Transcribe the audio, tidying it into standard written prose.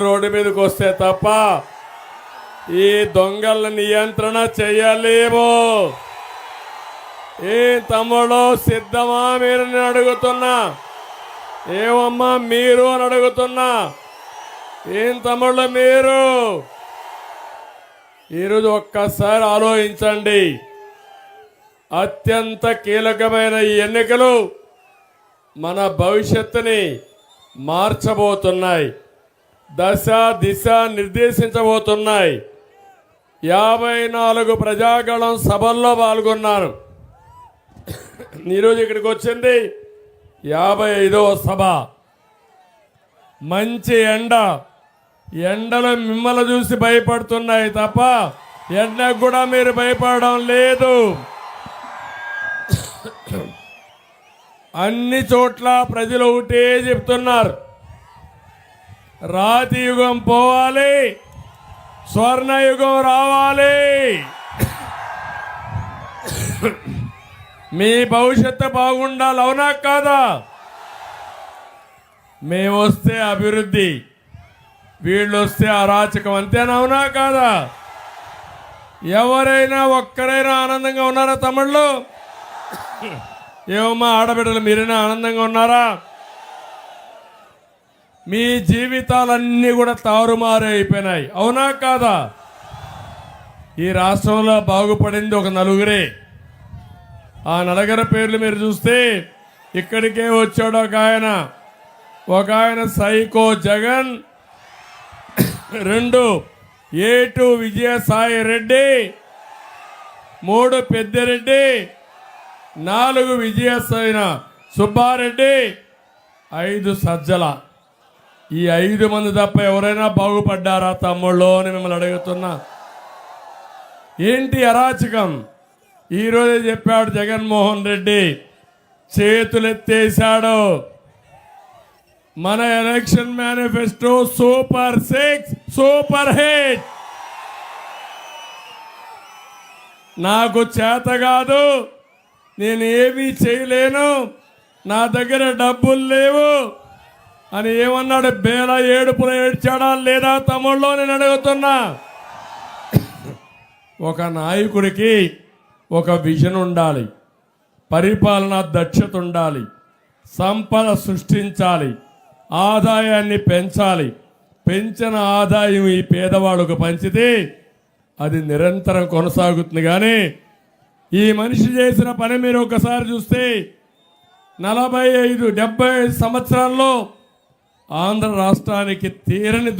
Road మీదకి వస్తే తప్ప ఈ దొంగల నియంత్రణ చేయలేము. ఏ తమ్ముడు సిద్ధమా మీరు అడుగుతున్నా? ఏమమ్మా మీరు అని అడుగుతున్నా? ఏం తమ్ముళ్ళు మీరు ఈరోజు ఒక్కసారి ఆలోచించండి. అత్యంత కీలకమైన ఈ ఎన్నికలు మన భవిష్యత్తుని మార్చబోతున్నాయి. దశ దిశ నిర్దేశించబోతున్నాయి. 54 ప్రజాగళం సభల్లో పాల్గొన్నాను. ఈరోజు ఇక్కడికి వచ్చింది 55వ సభ. మంచి ఎండలు మిమ్మల్ని చూసి భయపడుతున్నాయి తప్ప ఎండకు కూడా మీరు భయపడడం లేదు. అన్ని చోట్ల ప్రజలు ఒకటే చెప్తున్నారు, రాతి యుగం పోవాలి, స్వర్ణయుగం రావాలి. మీ భవిష్యత్తు బాగుండాలి, అవునా కాదా? మేము వస్తే అభివృద్ధి, వీళ్ళు వస్తే అరాచకం, అంతేనా? అవునా కాదా? ఎవరైనా ఒక్కరైనా ఆనందంగా ఉన్నారా తమ్ముళ్ళు? ఏమమ్మా ఆడబిడ్డలు మీరైనా ఆనందంగా ఉన్నారా? మీ జీవితాలన్నీ కూడా తారుమారు అయిపోయినాయి, అవునా కాదా? ఈ రాష్ట్రంలో బాగుపడింది ఒక నలుగురే. ఆ నలుగురి పేర్లు మీరు చూస్తే ఇక్కడికే వచ్చాడు ఒక ఆయన సైకో జగన్, 2 ఏటు విజయసాయి రెడ్డి, 3 పెద్దిరెడ్డి, 4 విజయసాయి సుబ్బారెడ్డి, 5 సజ్జల. ఈ 5 మంది తప్ప ఎవరైనా బాగుపడ్డారా తమ్ముళ్ళు అని మిమ్మల్ని అడుగుతున్నా. ఏంటి అరాచకం? ఈరోజే చెప్పాడు జగన్మోహన్ రెడ్డి, చేతులెత్తేశాడు. మన election manifesto super 6 super hit. నాకు చేత కాదు, నేను ఏమీ చేయలేను, నా దగ్గర డబ్బులు లేవు అని ఏమన్నాడు? బేల ఏడుపులు ఏడ్చాడా లేదా తమ్ముళ్ళు నేను అడుగుతున్నా. ఒక నాయకుడికి ఒక విజన్ ఉండాలి, పరిపాలన దక్షత ఉండాలి, సంపద సృష్టించాలి, ఆదాయాన్ని పెంచాలి. పెంచిన ఆదాయం ఈ పేదవాళ్ళకు పంచితే అది నిరంతరం కొనసాగుతుంది. కానీ ఈ మనిషి చేసిన పని మీరు ఒకసారి చూస్తే 45-70 సంవత్సరాల్లో ఆంధ్ర రాష్ట్రానికి తీరని